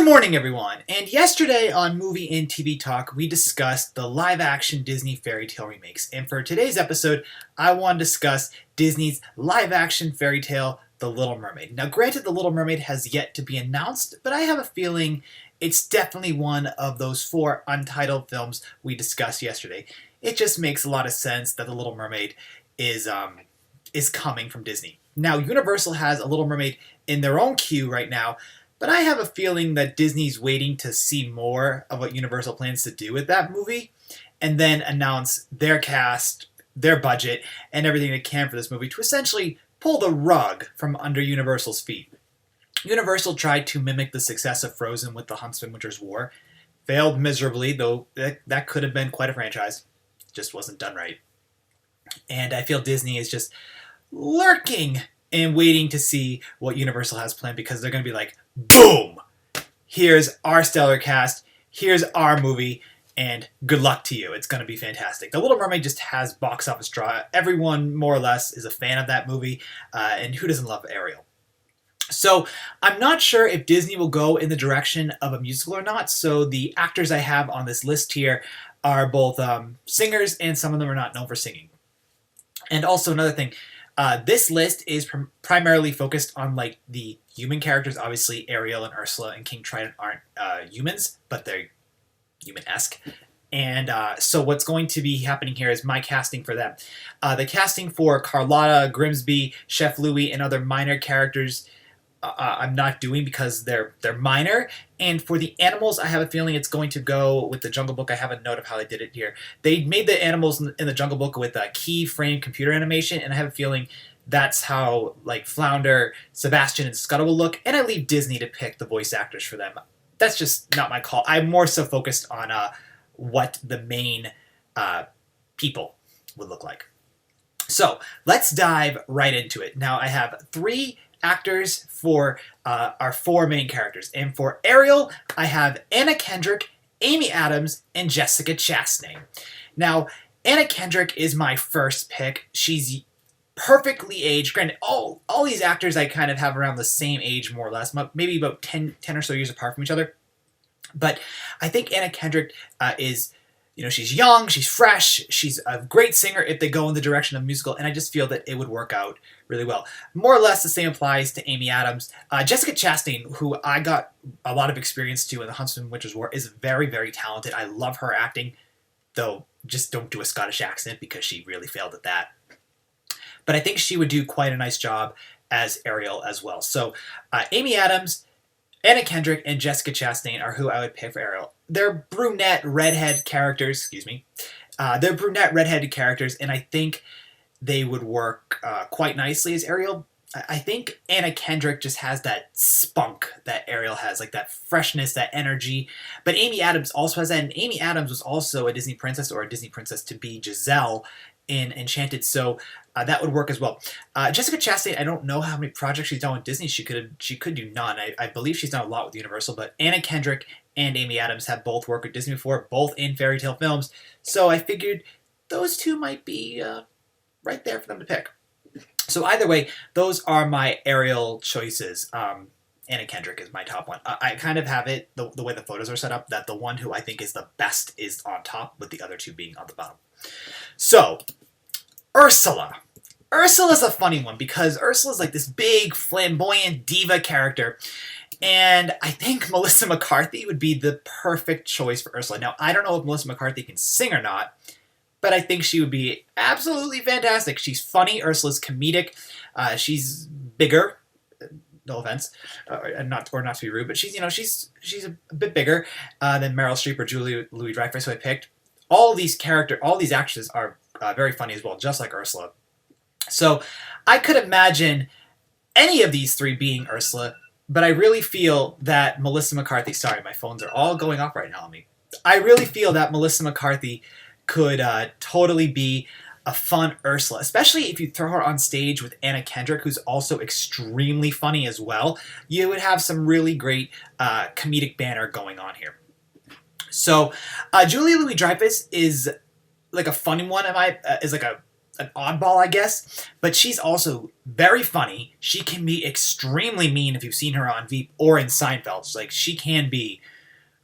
Good morning, everyone. And yesterday on Movie and TV Talk, we discussed the live-action Disney fairy tale remakes. And for today's episode, I want to discuss Disney's live-action fairy tale, The Little Mermaid. Now, granted, The Little Mermaid has yet to be announced, but I have a feeling it's definitely one of those 4 untitled films we discussed yesterday. It just makes a lot of sense that The Little Mermaid is coming from Disney. Now, Universal has A Little Mermaid in their own queue right now, but I have a feeling that Disney's waiting to see more of what Universal plans to do with that movie and then announce their cast, their budget, and everything they can for this movie to essentially pull the rug from under Universal's feet. Universal tried to mimic the success of Frozen with The Huntsman Winter's War. Failed miserably, though that could have been quite a franchise. Just wasn't done right. And I feel Disney is just lurking and waiting to see what Universal has planned because they're going to be like, boom! Here's our stellar cast, here's our movie, and good luck to you. It's going to be fantastic. The Little Mermaid just has box office draw. Everyone, more or less, is a fan of that movie, and who doesn't love Ariel? So I'm not sure if Disney will go in the direction of a musical or not, so the actors I have on this list here are both singers, and some of them are not known for singing. And also another thing, this list is primarily focused on like the human characters. Obviously, Ariel and Ursula and King Triton aren't humans, but they're human-esque. And so what's going to be happening here is my casting for them. The casting for Carlotta, Grimsby, Chef Louie, and other minor characters I'm not doing because they're minor. And for the animals, I have a feeling it's going to go with the Jungle Book. I have a note of how they did it here. They made the animals in the Jungle Book with a keyframe computer animation, and I have a feeling that's how like Flounder, Sebastian, and Scuttle will look. And I leave Disney to pick the voice actors for them. That's just not my call. I'm more so focused on what the main people would look like. So let's dive right into it. Now I have 3 actors for our 4 main characters. And for Ariel, I have Anna Kendrick, Amy Adams, and Jessica Chastain. Now, Anna Kendrick is my first pick. She's perfectly aged. Granted, all these actors I kind of have around the same age, more or less, maybe about 10 or so years apart from each other. But I think Anna Kendrick is... she's young, she's fresh, she's a great singer if they go in the direction of musical, and I just feel that it would work out really well. More or less the same applies to Amy Adams. Jessica Chastain, who I got a lot of experience to in The Huntsman Winter's War, is very, very talented. I love her acting, though just don't do a Scottish accent because she really failed at that. But I think she would do quite a nice job as Ariel as well. So Amy Adams, Anna Kendrick, and Jessica Chastain are who I would pick for Ariel. They're brunette, redhead characters, They're brunette, redheaded characters, and I think they would work quite nicely as Ariel. I think Anna Kendrick just has that spunk that Ariel has, like that freshness, that energy. But Amy Adams also has that, and Amy Adams was also a Disney princess, or a Disney princess to be Giselle in Enchanted, so that would work as well. Jessica Chastain, I don't know how many projects she's done with Disney. She could do none. I believe she's done a lot with Universal, but Anna Kendrick and Amy Adams have both worked with Disney before, both in fairy tale films, so I figured those 2 might be right there for them to pick. So either way, those are my Ariel choices. Anna Kendrick is my top one. I kind of have it, the way the photos are set up, that the one who I think is the best is on top, with the other 2 being on the bottom. So, Ursula. Ursula's a funny one because Ursula's like this big, flamboyant diva character. And I think Melissa McCarthy would be the perfect choice for Ursula. Now, I don't know if Melissa McCarthy can sing or not, but I think she would be absolutely fantastic. She's funny. Ursula's comedic. She's bigger. No offense, not to be rude, but she's a bit bigger than Meryl Streep or Julia Louis-Dreyfus, who I picked. All these actresses are very funny as well, just like Ursula. So I could imagine any of these 3 being Ursula, but I really feel that Melissa McCarthy... Sorry, my phones are all going off right now on me. I really feel that Melissa McCarthy could totally be a fun Ursula, especially if you throw her on stage with Anna Kendrick, who's also extremely funny as well. You would have some really great comedic banter going on here. So Julia Louis-Dreyfus is like a funny one. Is like a an oddball, I guess, but she's also very funny. She can be extremely mean if you've seen her on Veep or in Seinfeld. Like, she can be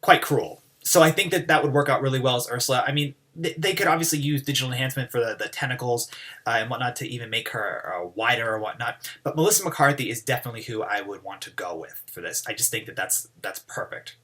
quite cruel. So I think that would work out really well as Ursula. I mean, they could obviously use digital enhancement for the tentacles and whatnot to even make her wider or whatnot. But Melissa McCarthy is definitely who I would want to go with for this. I just think that that's perfect.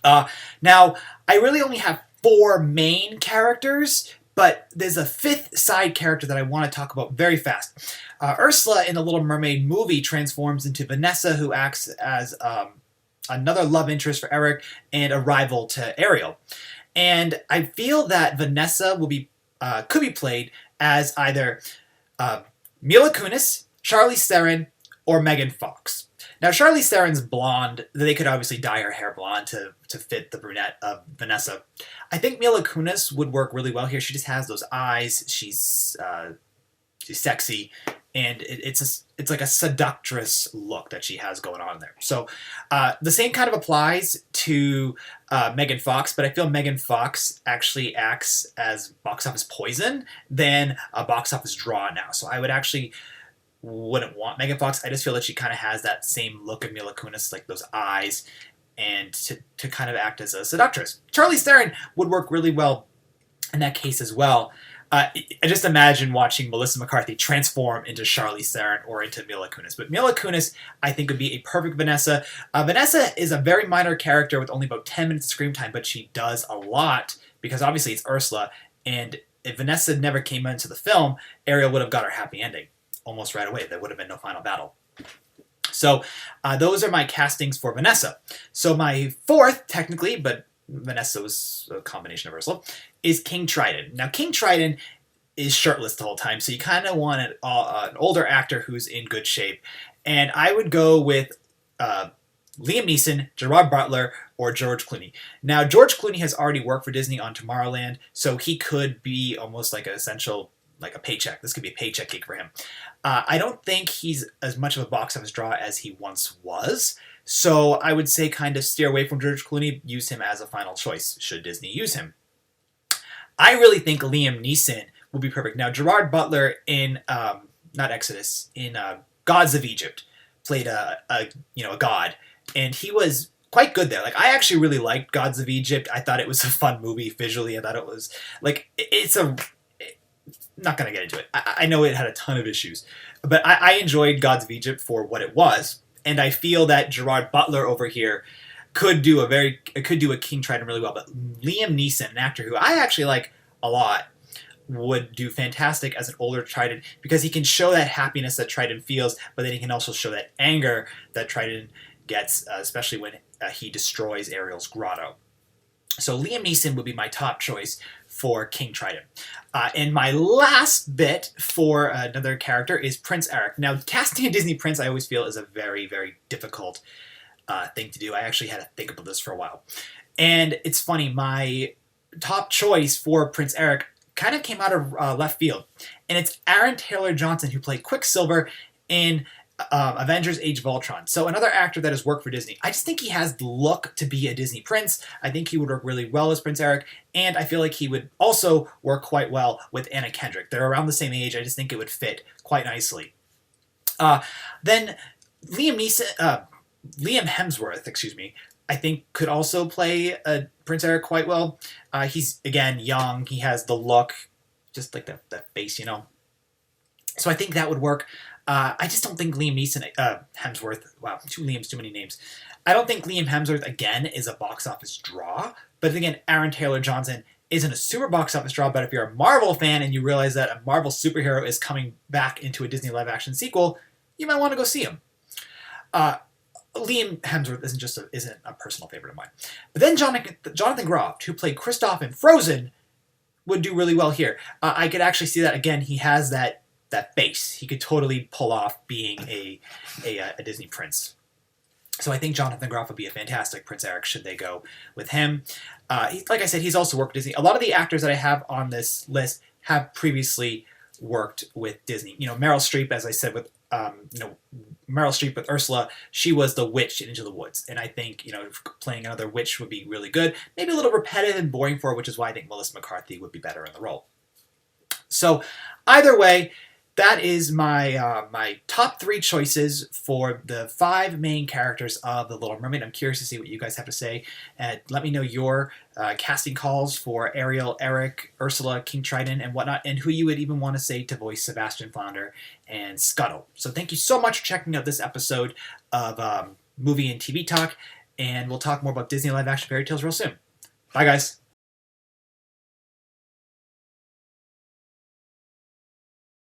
Now, I really only have 4 main characters, but there's a 5th side character that I want to talk about very fast. Ursula in the Little Mermaid movie transforms into Vanessa, who acts as another love interest for Eric and a rival to Ariel. And I feel that Vanessa could be played as either Mila Kunis, Charlize Theron, or Megan Fox. Now, Charlize Theron's blonde. They could obviously dye her hair blonde to fit the brunette of Vanessa. I think Mila Kunis would work really well here. She just has those eyes. She's sexy, and it's like a seductress look that she has going on there. So the same kind of applies to Megan Fox, but I feel Megan Fox actually acts as box office poison than a box office draw now. So I wouldn't want Megan Fox. I just feel that she kind of has that same look of Mila Kunis, like those eyes, and to kind of act as a seductress. Charlize Theron would work really well in that case as well. I just imagine watching Melissa McCarthy transform into Charlize Theron or into Mila Kunis. But Mila Kunis, I think, would be a perfect Vanessa. Vanessa is a very minor character with only about 10 minutes of screen time, but she does a lot because obviously it's Ursula. And if Vanessa never came into the film, Ariel would have got her happy ending almost right away. There would have been no final battle. So those are my castings for Vanessa. So my 4th, technically, but Vanessa was a combination of Ursula, is King Triton. Now, King Triton is shirtless the whole time, so you kind of want an older actor who's in good shape. And I would go with Liam Neeson, Gerard Butler, or George Clooney. Now, George Clooney has already worked for Disney on Tomorrowland, so he could be almost like like a paycheck. This could be a paycheck gig for him. I don't think he's as much of a box office draw as he once was. So I would say kind of steer away from George Clooney, use him as a final choice, should Disney use him. I really think Liam Neeson would be perfect. Now, Gerard Butler in, not Exodus, in Gods of Egypt, played a god, and he was quite good there. Like, I actually really liked Gods of Egypt. I thought it was a fun movie visually. I thought it was, like, not going to get into it. I know it had a ton of issues, but I enjoyed Gods of Egypt for what it was. And I feel that Gerard Butler over here could do a King Triton really well. But Liam Neeson, an actor who I actually like a lot, would do fantastic as an older Triton because he can show that happiness that Triton feels, but then he can also show that anger that Triton gets, especially when he destroys Ariel's grotto. So Liam Neeson would be my top choice for King Triton. And my last bit for another character is Prince Eric. Now, casting a Disney prince, I always feel, is a very, very difficult thing to do. I actually had to think about this for a while. And it's funny, my top choice for Prince Eric kind of came out of left field. And it's Aaron Taylor Johnson, who played Quicksilver in Avengers Age of Ultron. So another actor that has worked for Disney. I just think he has the look to be a Disney prince. I think he would work really well as Prince Eric, and I feel like he would also work quite well with Anna Kendrick. They're around the same age. I just think it would fit quite nicely. Then Liam Hemsworth, I think could also play Prince Eric quite well. He's, again, young. He has the look, just like that face, you know. So I think that would work. I just don't think Liam Hemsworth, wow, 2 Liams, too many names. I don't think Liam Hemsworth, again, is a box office draw. But again, Aaron Taylor Johnson isn't a super box office draw, but if you're a Marvel fan and you realize that a Marvel superhero is coming back into a Disney live-action sequel, you might want to go see him. Liam Hemsworth isn't a personal favorite of mine. But then Jonathan Groff, who played Kristoff in Frozen, would do really well here. I could actually see that, again, he has that face. He could totally pull off being a Disney prince. So I think Jonathan Groff would be a fantastic Prince Eric should they go with him. Like I said, he's also worked with Disney. A lot of the actors that I have on this list have previously worked with Disney. You know, Meryl Streep, as I said, with Meryl Streep with Ursula, she was the witch in Into the Woods. And I think, playing another witch would be really good. Maybe a little repetitive and boring for her, which is why I think Melissa McCarthy would be better in the role. So either way, that is my top 3 choices for the 5 main characters of The Little Mermaid. I'm curious to see what you guys have to say. Let me know your casting calls for Ariel, Eric, Ursula, King Triton, and whatnot, and who you would even want to say to voice Sebastian Flounder and Scuttle. So thank you so much for checking out this episode of Movie and TV Talk, and we'll talk more about Disney live-action fairy tales real soon. Bye, guys.